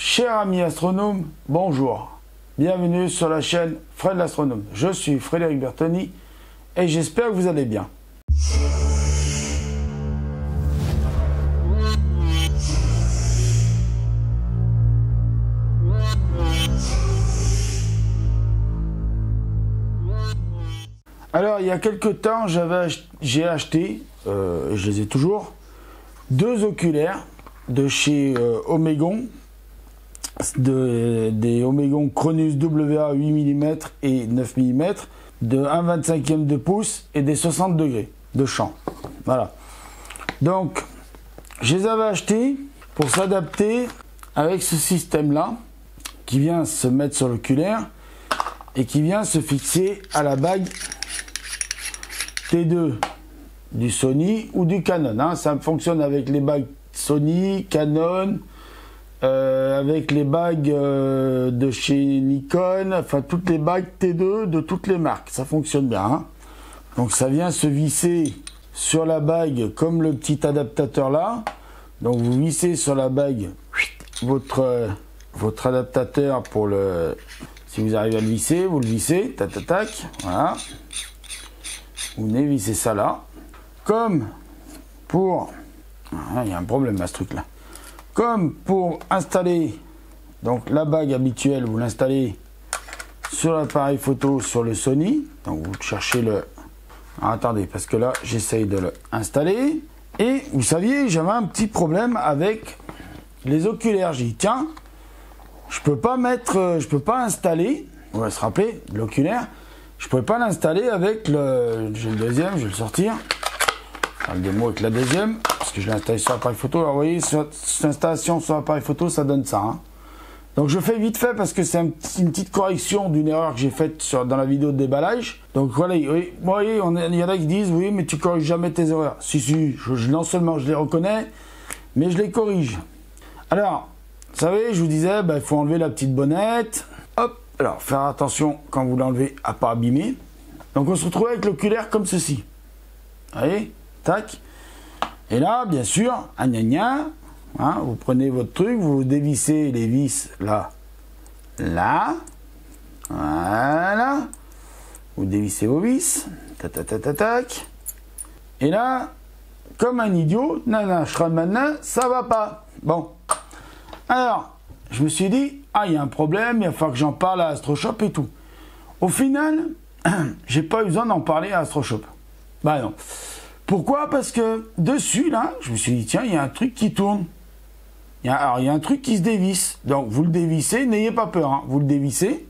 Cher ami astronome, bonjour. Bienvenue sur la chaîne Fred l'astronome. Je suis Frédéric Bertoni et j'espère que vous allez bien. Alors, il y a quelques temps, j'ai acheté, je les ai toujours, deux oculaires de chez Omegon, des Omegon Cronus WA 8 mm et 9 mm, de 1/25 de pouce et des 60 degrés de champ. Voilà. Donc, je les avais achetés pour s'adapter avec ce système-là, qui vient se mettre sur l'oculaire et qui vient se fixer à la bague T2 du Sony ou du Canon, hein. Ça fonctionne avec les bagues Sony, Canon, avec les bagues de chez Nikon, enfin toutes les bagues T2 de toutes les marques, ça fonctionne bien, hein. Donc ça vient se visser sur la bague comme le petit adaptateur là. Donc vous vissez sur la bague votre adaptateur pour le... Si vous arrivez à le visser, vous le vissez, tac tac tac, voilà. Vous venez visser ça là. Comme pour... Il y a un problème à ce truc là. Comme pour installer donc la bague habituelle, vous l'installez sur l'appareil photo sur le Sony. Donc vous cherchez le... Alors, attendez, parce que là j'essaye de l'installer. Et vous saviez, j'avais un petit problème avec les oculaires. J'ai dit tiens, je peux pas installer, on va se rappeler, l'oculaire, je peux pas l'installer avec le... J'ai le deuxième, je vais le sortir. Faire le démo avec la deuxième, parce que je l'ai installé sur l'appareil photo. Alors vous voyez, sur l'installation sur l'appareil photo, ça donne ça, hein. Donc je fais vite fait parce que c'est une petite correction d'une erreur que j'ai faite dans la vidéo de déballage. Donc voilà, oui, vous voyez, il y en a qui disent oui, mais tu corriges jamais tes erreurs. Si, non seulement je les reconnais, mais je les corrige. Alors, vous savez, je vous disais, il faut enlever la petite bonnette. Hop, alors faire attention quand vous l'enlevez à pas abîmer. Donc on se retrouve avec l'oculaire comme ceci. Vous voyez, tac. Et là, bien sûr, hein, vous prenez votre truc, vous dévissez les vis là, voilà. Vous dévissez vos vis, tac, tac, tac, tac, tac. Et là, comme un idiot, ça va pas. Bon. Alors, je me suis dit, il y a un problème, il va falloir que j'en parle à AstroShop et tout. Au final, j'ai pas eu besoin d'en parler à AstroShop. Bah non. Pourquoi? Parce que dessus, là, je me suis dit, tiens, il y a un truc qui tourne. Alors, il y a un truc qui se dévisse. Donc, vous le dévissez, n'ayez pas peur, hein. Vous le dévissez.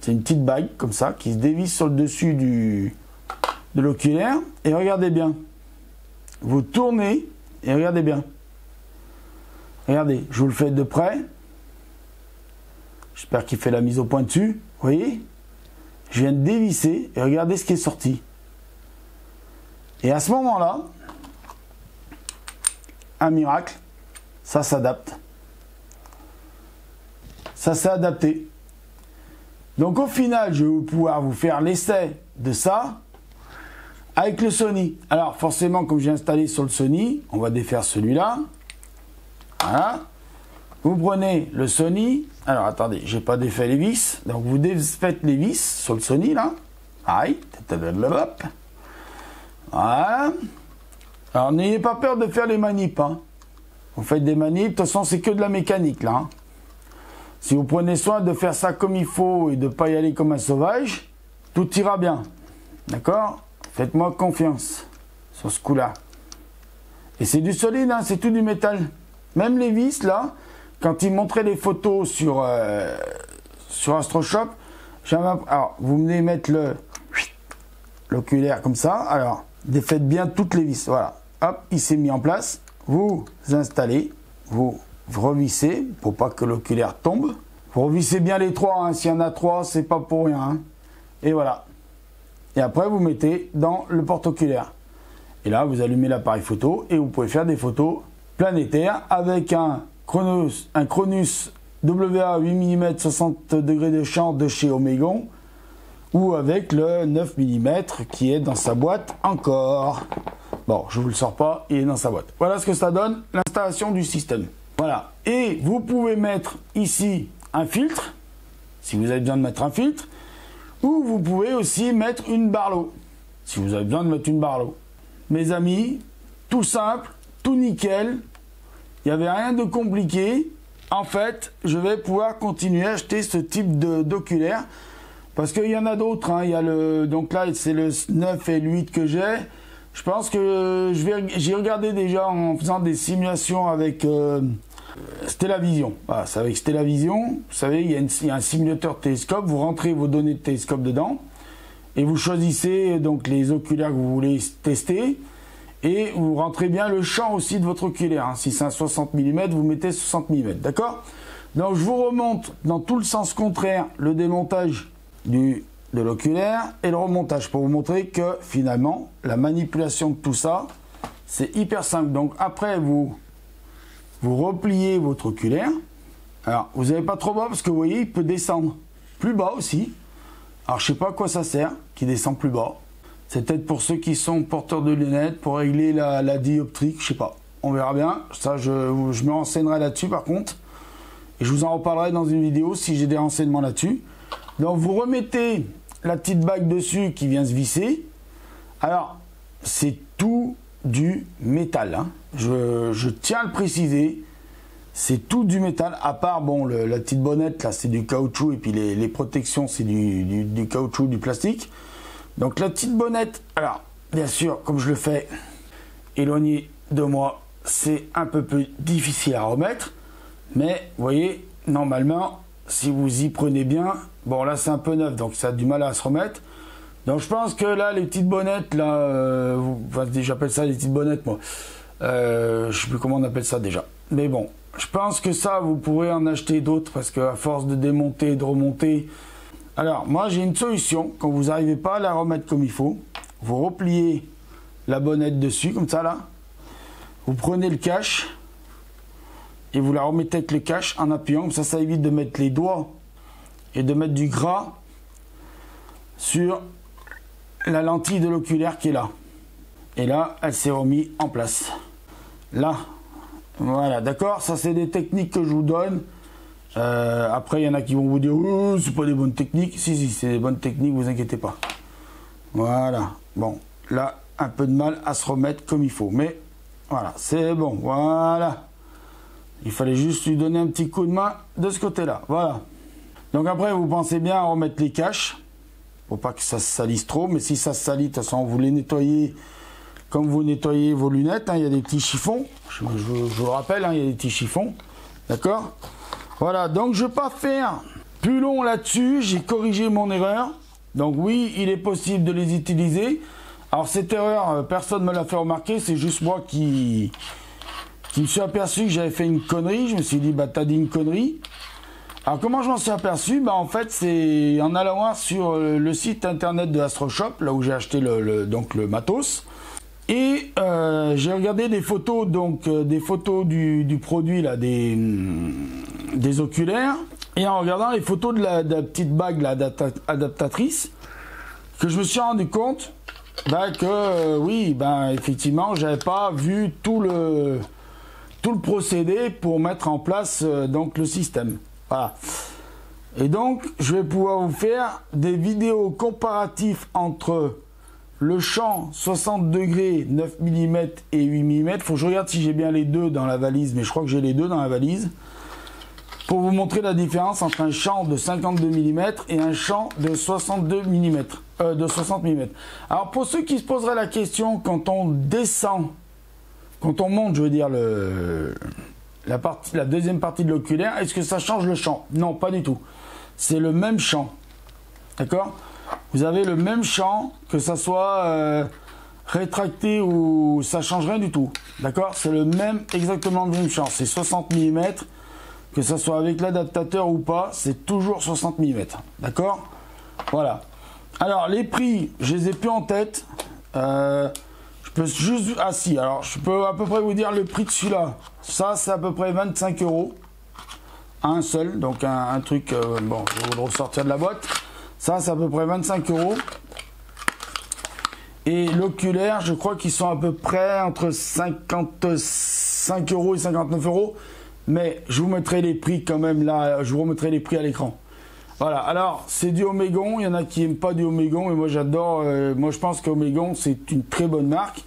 C'est une petite bague, comme ça, qui se dévisse sur le dessus de l'oculaire. Et regardez bien. Vous tournez, et regardez bien. Regardez, je vous le fais de près. J'espère qu'il fait la mise au point dessus. Vous voyez? Je viens de dévisser et regardez ce qui est sorti. Et à ce moment-là, un miracle, ça s'adapte. Ça s'est adapté. Donc au final, je vais pouvoir vous faire l'essai de ça avec le Sony. Alors forcément, comme j'ai installé sur le Sony, on va défaire celui-là. Voilà. Vous prenez le Sony. Alors attendez, j'ai pas défait les vis. Donc vous défaites les vis sur le Sony là. Aïe. Voilà. Alors n'ayez pas peur de faire les manips, hein. Vous faites des manips, de toute façon c'est que de la mécanique là, hein. Si vous prenez soin de faire ça comme il faut et de ne pas y aller comme un sauvage, tout ira bien. D'accord? Faites-moi confiance sur ce coup-là. Et c'est du solide, hein, c'est tout du métal. Même les vis là, quand ils montraient les photos sur AstroShop, alors vous venez mettre l'oculaire comme ça, alors défaites bien toutes les vis, voilà, hop, il s'est mis en place, vous installez, vous revissez, pour pas que l'oculaire tombe, vous revissez bien les trois, hein. S'il y en a trois, c'est pas pour rien, hein. Et voilà, et après vous mettez dans le porte-oculaire, et là vous allumez l'appareil photo, et vous pouvez faire des photos planétaires avec un Cronus WA 8 mm 60 degrés de champ de chez Omegon, ou avec le 9 mm qui est dans sa boîte encore. Bon, je vous le sors pas, il est dans sa boîte. Voilà ce que ça donne, l'installation du système. Voilà. Et vous pouvez mettre ici un filtre, si vous avez besoin de mettre un filtre, ou vous pouvez aussi mettre une Barlow, si vous avez besoin de mettre une Barlow. Mes amis, tout simple, tout nickel, il n'y avait rien de compliqué. En fait, je vais pouvoir continuer à acheter ce type d'oculaire, parce qu'il y en a d'autres, hein. Il y a donc là, c'est le 9 et le 8 que j'ai. Je pense que j'ai regardé déjà en faisant des simulations avec Stellavizio. Voilà, c'est avec Stellavizio. Vous savez, il y a un simulateur de télescope. Vous rentrez vos données de télescope dedans et vous choisissez donc les oculaires que vous voulez tester et vous rentrez bien le champ aussi de votre oculaire. Hein. Si c'est un 60 mm, vous mettez 60 mm. D'accord? Donc, je vous remonte dans tout le sens contraire le démontage de l'oculaire et le remontage pour vous montrer que finalement la manipulation de tout ça c'est hyper simple. Donc après vous repliez votre oculaire. Alors vous n'avez pas trop bas parce que vous voyez il peut descendre plus bas aussi. Alors je sais pas à quoi ça sert qui descend plus bas. C'est peut-être pour ceux qui sont porteurs de lunettes pour régler la dioptrique, je sais pas. On verra bien. Ça je me renseignerai là-dessus par contre et je vous en reparlerai dans une vidéo si j'ai des renseignements là-dessus. Donc vous remettez la petite bague dessus qui vient se visser. Alors c'est tout du métal. Hein. Je tiens à le préciser. C'est tout du métal. À part bon la petite bonnette là c'est du caoutchouc et puis les protections c'est du caoutchouc, du plastique. Donc la petite bonnette. Alors bien sûr comme je le fais éloigné de moi c'est un peu plus difficile à remettre. Mais vous voyez normalement si vous y prenez bien, bon là c'est un peu neuf donc ça a du mal à se remettre. Donc je pense que là les petites bonnettes là, enfin, j'appelle ça les petites bonnettes moi. Je sais plus comment on appelle ça déjà. Mais bon, je pense que ça vous pourrez en acheter d'autres parce qu'à force de démonter et de remonter. Alors moi j'ai une solution, quand vous n'arrivez pas à la remettre comme il faut, vous repliez la bonnette dessus comme ça là. Vous prenez le cache. Et vous la remettez avec le cache en appuyant, comme ça évite de mettre les doigts et de mettre du gras sur la lentille de l'oculaire qui est là. Et là, elle s'est remise en place. Là, voilà, d'accord. Ça, c'est des techniques que je vous donne. Après, il y en a qui vont vous dire, oh, c'est pas des bonnes techniques. Si, c'est des bonnes techniques, vous inquiétez pas. Voilà. Bon, là, un peu de mal à se remettre comme il faut. Mais voilà, c'est bon. Voilà. Il fallait juste lui donner un petit coup de main de ce côté-là. Voilà. Donc après, vous pensez bien à remettre les caches. Pour pas que ça se salisse trop. Mais si ça se salit, de toute façon, vous les nettoyez comme vous nettoyez vos lunettes. Hein, il y a des petits chiffons. Je vous le rappelle, hein, il y a des petits chiffons. D'accord? Voilà. Donc, je ne vais pas faire plus long là-dessus. J'ai corrigé mon erreur. Donc oui, il est possible de les utiliser. Alors cette erreur, personne ne me l'a fait remarquer. C'est juste moi qui me suis aperçu que j'avais fait une connerie. Je me suis dit, bah t'as dit une connerie. Alors comment je m'en suis aperçu? Bah en fait c'est en allant voir sur le site internet de AstroShop, là où j'ai acheté donc le matos. Et j'ai regardé des photos, donc des photos du produit là, des oculaires. Et en regardant les photos de la petite bague là, adaptatrice, que je me suis rendu compte bah, que oui, bah, effectivement, j'avais pas vu tout le procédé pour mettre en place donc le système. Voilà. Et donc, je vais pouvoir vous faire des vidéos comparatives entre le champ 60 degrés, 9 mm et 8 mm. Il faut que je regarde si j'ai bien les deux dans la valise, mais je crois que j'ai les deux dans la valise. Pour vous montrer la différence entre un champ de 52 mm et un champ de 62 mm, de 60 mm. Alors, pour ceux qui se poseraient la question, quand on descend, quand on monte, je veux dire, la deuxième partie de l'oculaire, est-ce que ça change le champ? Non, pas du tout. C'est le même champ. D'accord? Vous avez le même champ, que ça soit rétracté ou ça change rien du tout. D'accord? C'est le même, exactement le même champ. C'est 60 mm, que ça soit avec l'adaptateur ou pas, c'est toujours 60 mm. D'accord? Voilà. Alors, les prix, je les ai plus en tête. Je peux juste... Ah si, alors je peux à peu près vous dire le prix de celui-là. Ça, c'est à peu près 25 €. Un seul, donc un truc... bon, je vais vous le ressortir de la boîte. Ça, c'est à peu près 25 €. Et l'oculaire, je crois qu'ils sont à peu près entre 55 € et 59 €. mais je vous mettrai les prix quand même là, je vous remettrai les prix à l'écran. Voilà, alors c'est du Omegon, il y en a qui n'aiment pas du Omegon, mais moi j'adore, moi je pense qu'Omegon c'est une très bonne marque.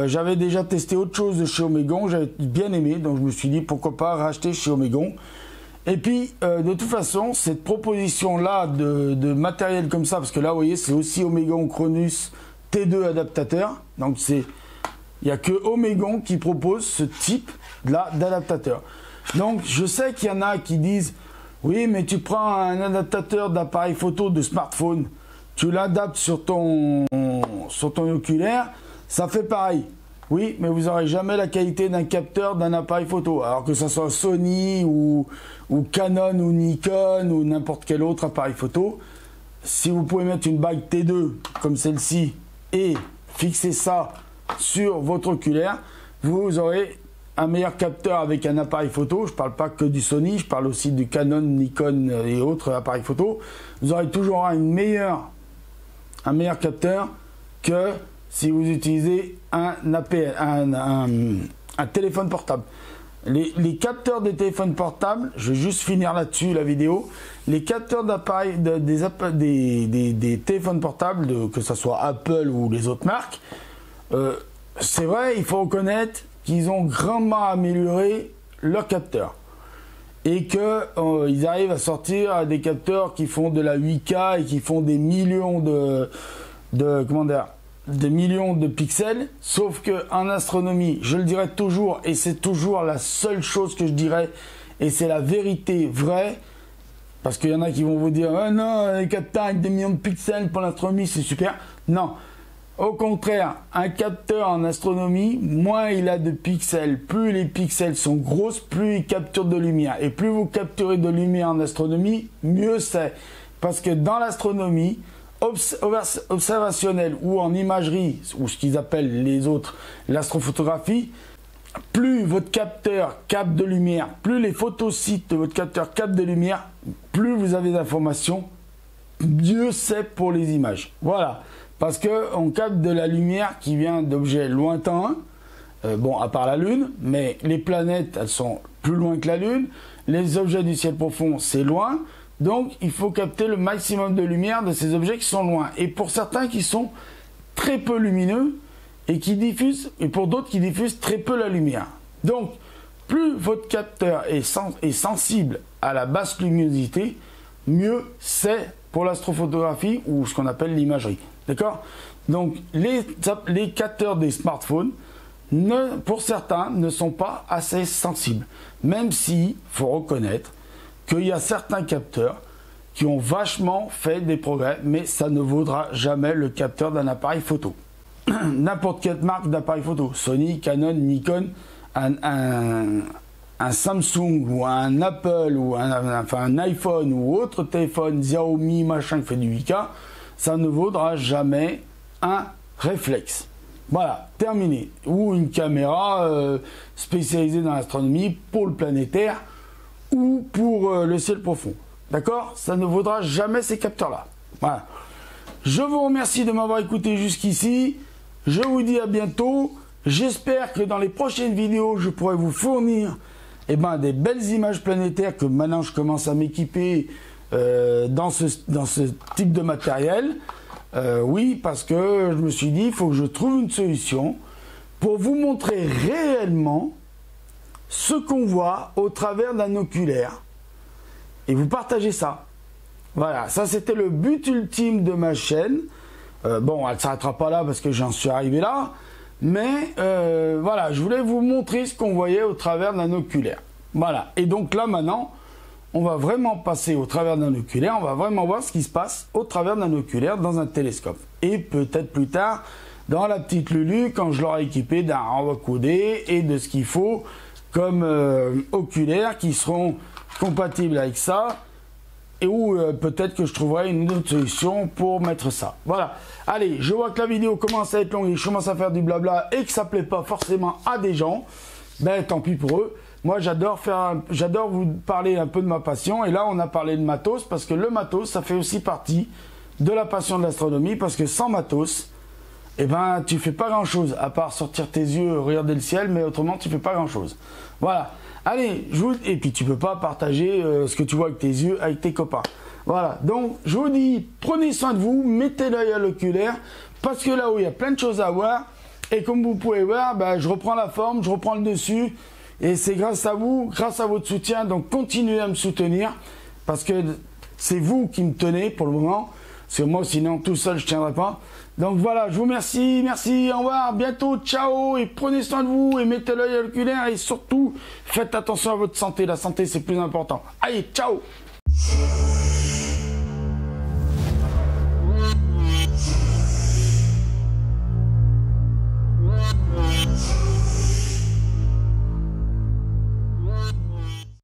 J'avais déjà testé autre chose de chez Omegon, j'avais bien aimé, donc je me suis dit pourquoi pas racheter chez Omegon. Et puis de toute façon, cette proposition là de matériel comme ça, parce que là vous voyez c'est aussi Omegon Chronus T2 adaptateur, donc il n'y a que Omegon qui propose ce type là d'adaptateur. Donc je sais qu'il y en a qui disent oui, mais tu prends un adaptateur d'appareil photo de smartphone, tu l'adaptes sur ton oculaire, ça fait pareil. Oui, mais vous n'aurez jamais la qualité d'un capteur d'un appareil photo. Alors que ce soit Sony ou Canon ou Nikon ou n'importe quel autre appareil photo, si vous pouvez mettre une bague T2 comme celle-ci et fixer ça sur votre oculaire, vous aurez un meilleur capteur avec un appareil photo. Je ne parle pas que du Sony, je parle aussi du Canon, Nikon et autres appareils photo. Vous aurez toujours un meilleur capteur que si vous utilisez un téléphone portable. Les capteurs des téléphones portables, je vais juste finir là-dessus la vidéo. Les capteurs d'appareils des téléphones portables, que ce soit Apple ou les autres marques, c'est vrai, il faut reconnaître qu'ils ont grandement amélioré leurs capteurs et qu'ils arrivent à sortir des capteurs qui font de la 8K et qui font des millions des millions de pixels, sauf que en astronomie, je le dirai toujours, et c'est toujours la seule chose que je dirais, et c'est la vérité vraie, parce qu'il y en a qui vont vous dire oh non, les capteurs avec des millions de pixels pour l'astronomie c'est super. Non, au contraire, un capteur en astronomie, moins il a de pixels, plus les pixels sont grosses, plus il capture de lumière, et plus vous capturez de lumière en astronomie, mieux c'est, parce que dans l'astronomie observationnelle ou en imagerie, ou ce qu'ils appellent les autres l'astrophotographie, plus votre capteur capte de lumière, plus les photosites de votre capteur captent de lumière, plus vous avez d'informations, mieux c'est pour les images. Voilà, parce qu'on capte de la lumière qui vient d'objets lointains, bon à part la Lune, mais les planètes elles sont plus loin que la Lune, les objets du ciel profond c'est loin. Donc, il faut capter le maximum de lumière de ces objets qui sont loin. Et pour certains qui sont très peu lumineux et qui diffusent, et pour d'autres qui diffusent très peu la lumière. Donc, plus votre capteur est sensible à la basse luminosité, mieux c'est pour l'astrophotographie ou ce qu'on appelle l'imagerie. D'accord? Donc, les capteurs des smartphones, pour certains, ne sont pas assez sensibles. Même si, faut reconnaître, qu'il y a certains capteurs qui ont vachement fait des progrès, mais ça ne vaudra jamais le capteur d'un appareil photo. N'importe quelle marque d'appareil photo, Sony, Canon, Nikon, un Samsung ou un Apple ou un iPhone ou autre téléphone, Xiaomi, machin qui fait du 8K, ça ne vaudra jamais un réflexe. Voilà, terminé. Ou une caméra spécialisée dans l'astronomie pour le planétaire, ou pour le ciel profond. D'accord? Ça ne vaudra jamais ces capteurs-là. Voilà. Je vous remercie de m'avoir écouté jusqu'ici. Je vous dis à bientôt. J'espère que dans les prochaines vidéos, je pourrai vous fournir des belles images planétaires que maintenant je commence à m'équiper dans ce type de matériel. Oui, parce que je me suis dit, il faut que je trouve une solution pour vous montrer réellement ce qu'on voit au travers d'un oculaire et vous partagez ça. Voilà, ça c'était le but ultime de ma chaîne. Bon, elle ne s'arrêtera pas là parce que j'en suis arrivé là, mais voilà, je voulais vous montrer ce qu'on voyait au travers d'un oculaire. Voilà, et donc là maintenant, on va vraiment passer au travers d'un oculaire, on va vraiment voir ce qui se passe au travers d'un oculaire dans un télescope. Et peut-être plus tard, dans la petite Lulu, quand je l'aurai équipé d'un renvoi codé et de ce qu'il faut comme oculaires qui seront compatibles avec ça, et où peut-être que je trouverai une autre solution pour mettre ça. Voilà. Allez, je vois que la vidéo commence à être longue et je commence à faire du blabla et que ça plaît pas forcément à des gens. Ben tant pis pour eux. Moi j'adore vous parler un peu de ma passion, et là on a parlé de matos parce que le matos ça fait aussi partie de la passion de l'astronomie, parce que sans matos, eh ben tu fais pas grand chose à part sortir tes yeux, regarder le ciel, mais autrement tu fais pas grand chose. Voilà. Allez, et puis tu peux pas partager ce que tu vois avec tes yeux, avec tes copains. Voilà, donc je vous dis, prenez soin de vous, mettez l'œil à l'oculaire, parce que là-haut, il y a plein de choses à voir. Et comme vous pouvez voir, bah, je reprends la forme, je reprends le dessus. Et c'est grâce à vous, grâce à votre soutien. Donc continuez à me soutenir, parce que c'est vous qui me tenez pour le moment. Parce que moi, sinon, tout seul, je ne tiendrai pas. Donc voilà, je vous remercie, merci, au revoir, à bientôt, ciao, et prenez soin de vous, et mettez l'œil à l'oculaire, et surtout, faites attention à votre santé. La santé, c'est plus important. Allez, ciao!